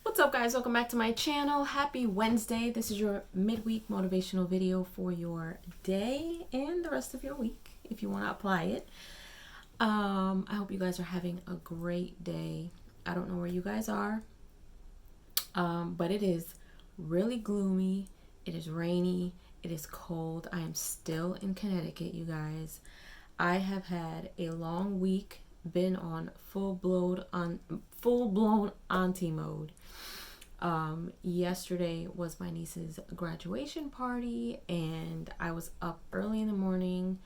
What's up, guys? Welcome back to my channel. Happy Wednesday. This is your midweek motivational video for your day and the rest of your week if you want to apply it. I hope you guys are having a great day. I don't know where you guys are, but it is really gloomy. It is rainy. It is cold. I am still in Connecticut, you guys. I have had a long week, been on full-blown auntie mode. Yesterday was my niece's graduation party, and I was up early in the morning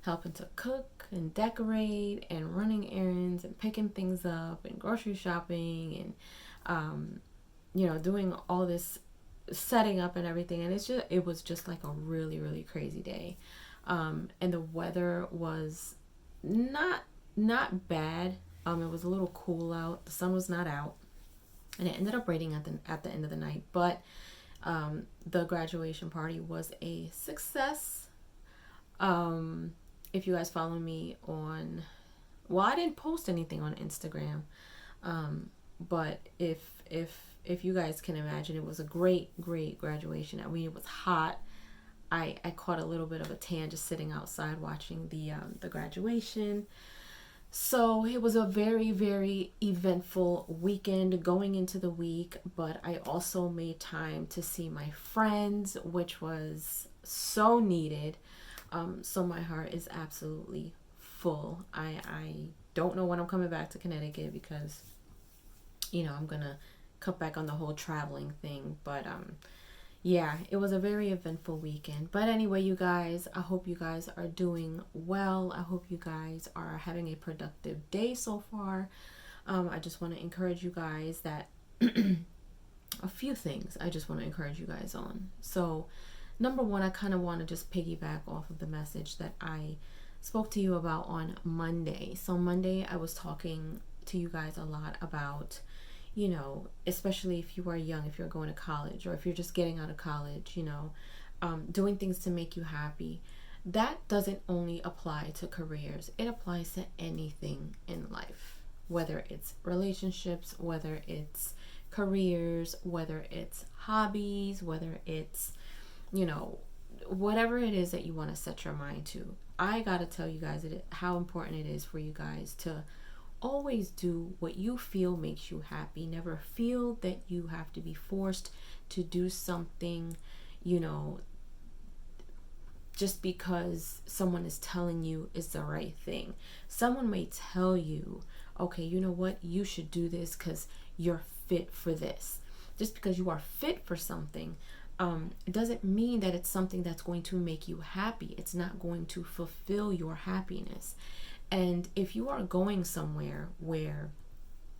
helping to cook and decorate and running errands and picking things up and grocery shopping and doing all this setting up and everything. And it was just like a really crazy day. And the weather was not bad. It was a little cool out. The sun was not out. And it ended up raining at the end of the night, but the graduation party was a success. If you guys follow me on, I didn't post anything on Instagram, but if you guys can imagine, it was a great graduation. I mean, it was hot. I caught a little bit of a tan just sitting outside watching the graduation. So it was a very eventful weekend going into the week, but I also made time to see my friends, which was so needed. So my heart is absolutely full. I don't know when I'm coming back to Connecticut because, I'm gonna cut back on the whole traveling thing, but yeah, it was a very eventful weekend. But anyway, you guys, I hope you guys are doing well. I hope you guys are having a productive day so far. I just want to encourage you guys that a few things I just want to encourage you guys on. So, number one, I kind of want to just piggyback off of the message that I spoke to you about on Monday. So Monday, I was talking to you guys a lot about, especially if you are young, if you're going to college, or if you're just getting out of college, doing things to make you happy. That doesn't only apply to careers. It applies to anything in life, whether it's relationships, whether it's careers, whether it's hobbies, whether it's, whatever it is that you want to set your mind to. I got to tell you guys how important it is for you guys to always do what you feel makes you happy. Never feel that you have to be forced to do something, just because someone is telling you is the right thing. Someone may tell you, okay, you know what, you should do this because you're fit for this. Just because you are fit for something, it doesn't mean that it's something that's going to make you happy. It's not going to fulfill your happiness. And if you are going somewhere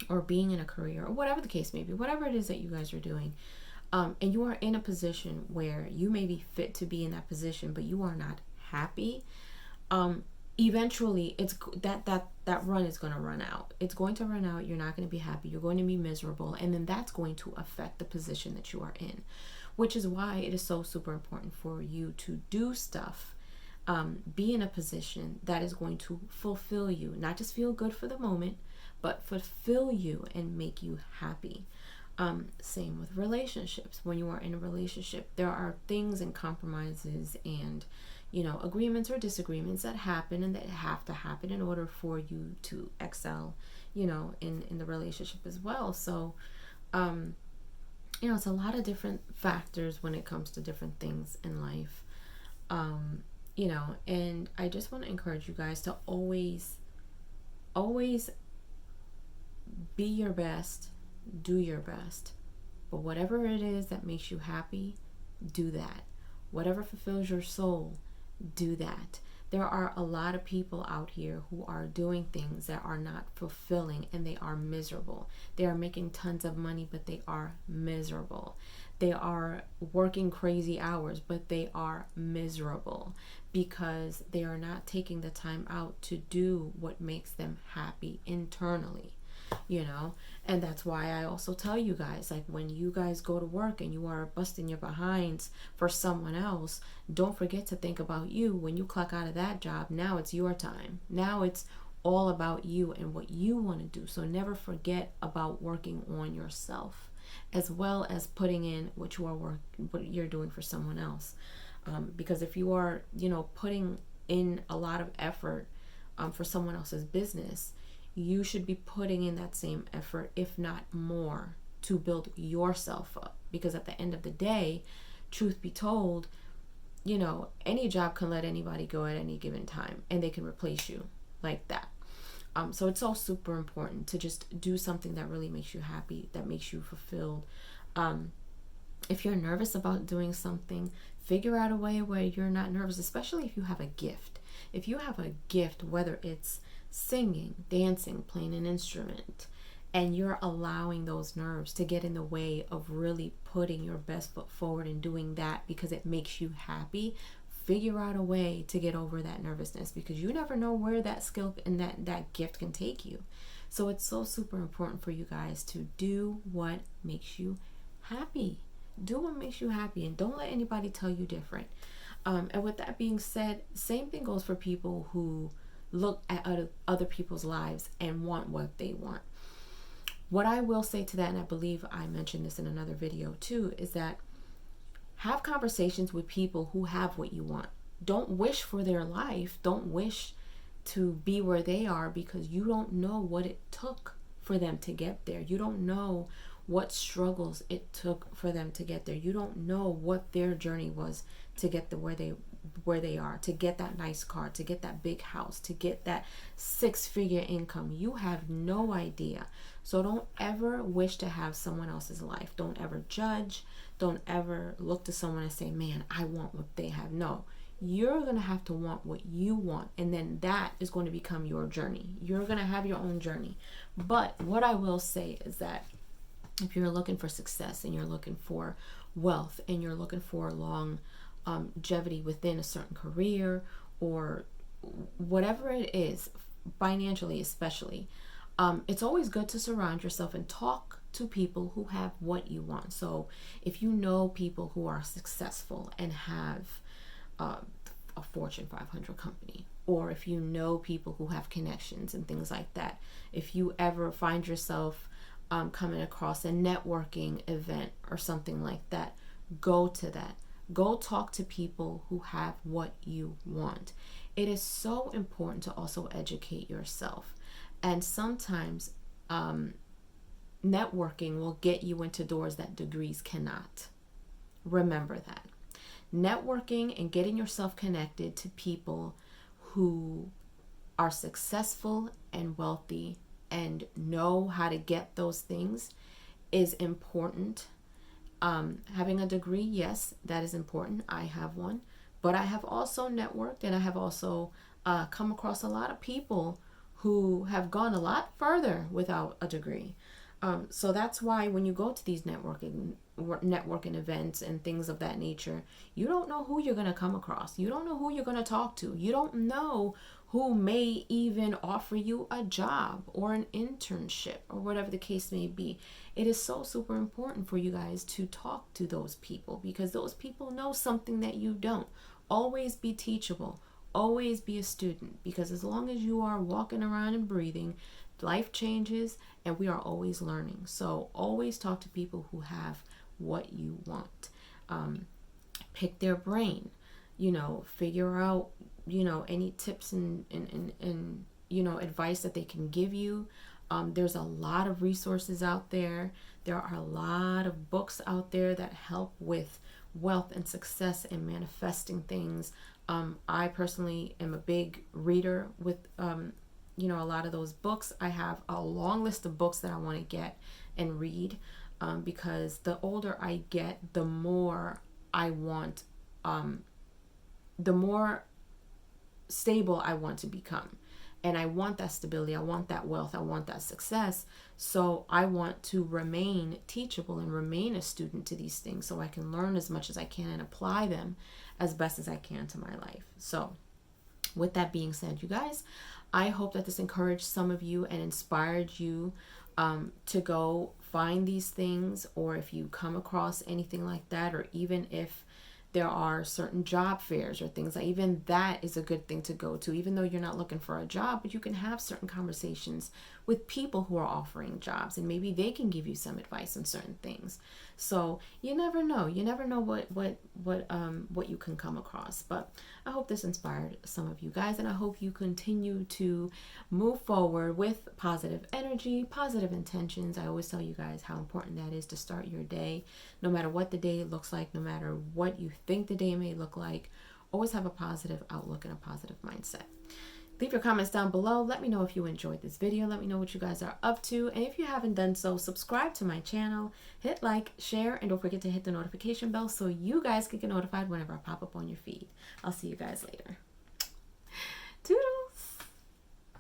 or being in a career, or whatever the case may be, whatever it is that you guys are doing, and you are in a position where you may be fit to be in that position, but you are not happy, eventually it's that run is going to run out. It's going to run out. You're not going to be happy. You're going to be miserable. And then that's going to affect the position that you are in, which is why it is so super important for you to do stuff. Be in a position that is going to fulfill you, not just feel good for the moment, but fulfill you and make you happy. Same with relationships. When you are in a relationship, there are things and compromises and, agreements or disagreements that happen and that have to happen in order for you to excel, in the relationship as well. So, it's a lot of different factors when it comes to different things in life. And I just want to encourage you guys to always be your best, do your best. But whatever it is that makes you happy, do that. Whatever fulfills your soul, do that. There are a lot of people out here who are doing things that are not fulfilling and they are miserable. They are making tons of money, but they are miserable. They are working crazy hours, but they are miserable because they are not taking the time out to do what makes them happy internally. And that's why I also tell you guys, like, when you guys go to work and you are busting your behinds for someone else, don't forget to think about you. When you clock out of that job, now it's your time. Now it's all about you and what you want to do. So never forget about working on yourself, as well as putting in what you're doing for someone else. Because if you are, putting in a lot of effort for someone else's business, you should be putting in that same effort, if not more, to build yourself up. Because at the end of the day, truth be told, any job can let anybody go at any given time, and they can replace you like that. So it's all super important to just do something that really makes you happy, that makes you fulfilled. If you're nervous about doing something, figure out a way where you're not nervous, especially if you have a gift. If you have a gift, whether it's singing, dancing, playing an instrument, and you're allowing those nerves to get in the way of really putting your best foot forward and doing that because it makes you happy, figure out a way to get over that nervousness, because you never know where that skill and that gift can take you. So it's so super important for you guys to do what makes you happy. Do what makes you happy, and don't let anybody tell you different. And with that being said, same thing goes for people who look at other people's lives and want what they want. What I will say to that, and I believe I mentioned this in another video too, is that have conversations with people who have what you want. Don't wish for their life. Don't wish to be where they are, because you don't know what it took for them to get there. You don't know what struggles it took for them to get there. You don't know what their journey was to get to where they are, to get that nice car, to get that big house, to get that 6-figure income. You have no idea. So don't ever wish to have someone else's life. Don't ever judge. Don't ever look to someone and say, man, I want what they have. No, you're going to have to want what you want, and then that is going to become your journey. You're going to have your own journey. But what I will say is that if you're looking for success, and you're looking for wealth, and you're looking for longevity within a certain career, or whatever it is, financially especially, it's always good to surround yourself and talk to people who have what you want. So if you know people who are successful and have a Fortune 500 company, or if you know people who have connections and things like that, if you ever find yourself coming across a networking event or something like that, go to that. Go talk to people who have what you want. It is so important to also educate yourself. And sometimes networking will get you into doors that degrees cannot. Remember that. Networking and getting yourself connected to people who are successful and wealthy and know how to get those things is important. Having a degree, yes, that is important. I have one, but I have also networked, and I have also come across a lot of people who have gone a lot further without a degree. So that's why when you go to these networking events and things of that nature, you don't know who you're going to come across. You don't know who you're going to talk to. You don't know who may even offer you a job or an internship or whatever the case may be. It is so super important for you guys to talk to those people, because those people know something that you don't. Always be teachable. Always be a student, because as long as you are walking around and breathing, life changes and we are always learning. So always talk to people who have what you want. Pick their brain, figure out, any tips and advice that they can give you. There's a lot of resources out there. There are a lot of books out there that help with wealth and success and manifesting things. I personally am a big reader with, a lot of those books. I have a long list of books that I want to get and read, because the older I get, the more I want, the more stable I want to become. And I want that stability. I want that wealth. I want that success. So I want to remain teachable and remain a student to these things, so I can learn as much as I can and apply them as best as I can to my life. So with that being said, you guys, I hope that this encouraged some of you and inspired you to go find these things, or if you come across anything like that, or even if there are certain job fairs or things like, even that is a good thing to go to, even though you're not looking for a job, but you can have certain conversations with people who are offering jobs, and maybe they can give you some advice on certain things. So you never know. You never know what you can come across. But I hope this inspired some of you guys, and I hope you continue to move forward with positive energy, positive intentions. I always tell you guys how important that is to start your day, no matter what the day looks like, no matter what you think the day may look like. Always have a positive outlook and a positive mindset. Leave your comments down below. Let me know if you enjoyed this video. Let me know what you guys are up to. And if you haven't done so, subscribe to my channel, hit like, share, and don't forget to hit the notification bell so you guys can get notified whenever I pop up on your feed. I'll see you guys later. Toodles!